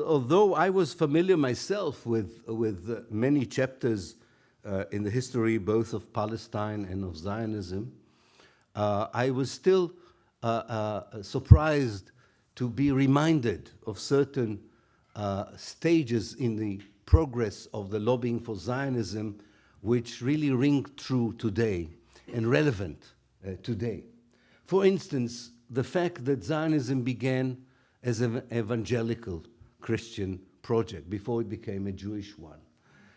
although I was familiar myself with many chapters in the history both of Palestine and of Zionism, I was still surprised to be reminded of certain stages in the progress of the lobbying for Zionism which really ring true today and relevant today. For instance, the fact that Zionism began as an evangelical Christian project before it became a Jewish one.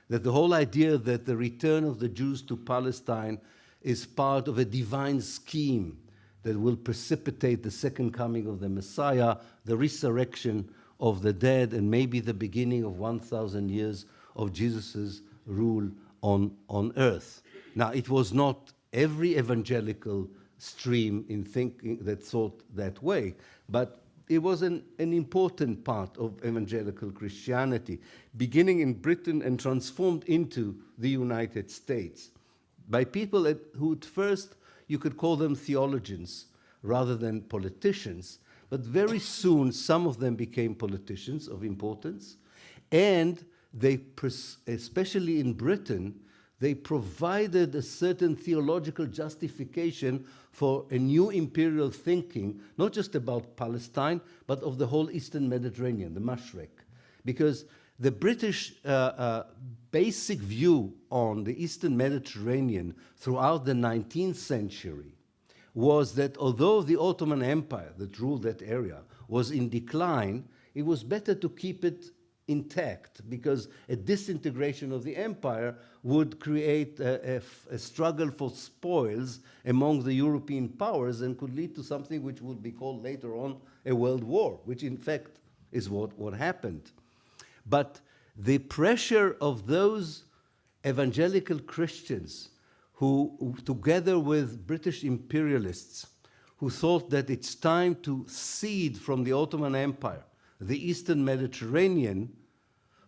That the whole idea that the return of the Jews to Palestine is part of a divine scheme that will precipitate the second coming of the Messiah, the resurrection of the dead, and maybe the beginning of 1,000 years of Jesus' rule on earth. Now, it was not every evangelical stream in thinking that thought that way, but it was an important part of evangelical Christianity, beginning in Britain and transformed into the United States by people who at first you could call them theologians rather than politicians, but very soon some of them became politicians of importance, and they, especially in Britain, they provided a certain theological justification for a new imperial thinking, not just about Palestine, but of the whole Eastern Mediterranean, the Mashreq. Because the British basic view on the Eastern Mediterranean throughout the 19th century was that although the Ottoman Empire that ruled that area was in decline, it was better to keep it intact, because a disintegration of the empire would create a struggle for spoils among the European powers and could lead to something which would be called later on a world war, which in fact is what happened. But the pressure of those evangelical Christians who, together with British imperialists, who thought that it's time to cede from the Ottoman Empire the Eastern Mediterranean,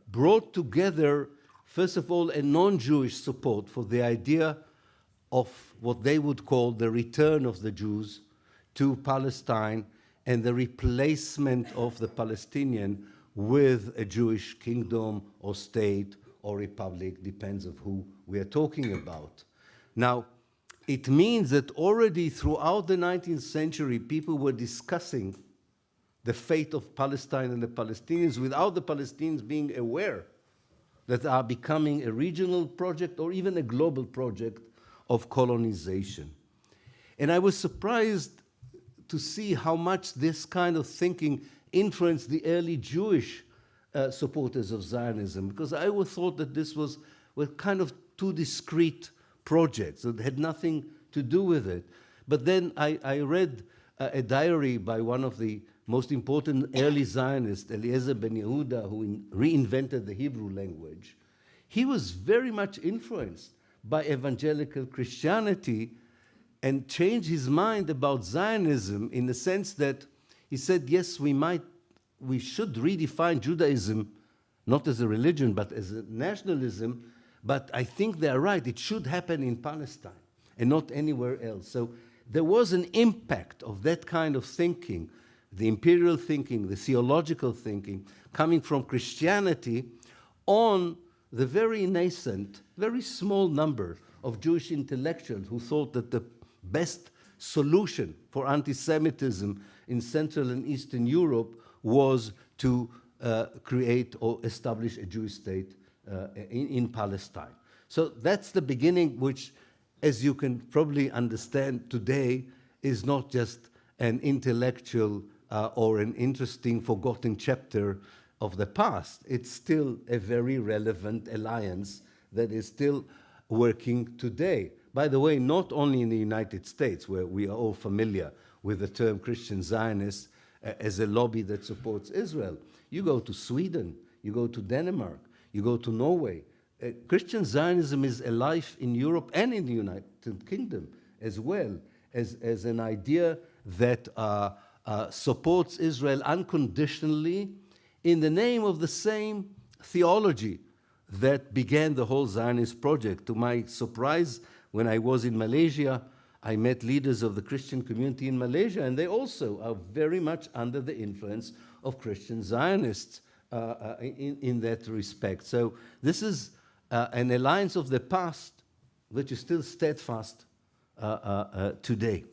brought together, first of all, a non-Jewish support for the idea of what they would call the return of the Jews to Palestine and the replacement of the Palestinian with a Jewish kingdom or state or republic, depends on who we are talking about. Now, it means that already throughout the 19th century, people were discussing the fate of Palestine and the Palestinians without the Palestinians being aware that they are becoming a regional project or even a global project of colonization. And I was surprised to see how much this kind of thinking influenced the early Jewish supporters of Zionism, because I always thought that this were kind of two discrete projects that had nothing to do with it. But then I read a diary by one of the most important early Zionists, Eliezer ben Yehuda, who reinvented the Hebrew language. He was very much influenced by evangelical Christianity and changed his mind about Zionism in the sense that he said, yes, we should redefine Judaism, not as a religion, but as a nationalism, but I think they're right, it should happen in Palestine and not anywhere else. So there was an impact of that kind of thinking, the imperial thinking, the theological thinking, coming from Christianity on the very nascent, very small number of Jewish intellectuals who thought that the best solution for anti-Semitism in Central and Eastern Europe was to create or establish a Jewish state in Palestine. So that's the beginning, which, as you can probably understand today, is not just an intellectual or an interesting forgotten chapter of the past. It's still a very relevant alliance that is still working today. By the way, not only in the United States, where we are all familiar with the term Christian Zionists as a lobby that supports Israel. You go to Sweden, you go to Denmark, you go to Norway. Christian Zionism is alive in Europe and in the United Kingdom as well, as an idea that supports Israel unconditionally in the name of the same theology that began the whole Zionist project. To my surprise, when I was in Malaysia, I met leaders of the Christian community in Malaysia, and they also are very much under the influence of Christian Zionists in that respect. So this is an alliance of the past which is still steadfast today.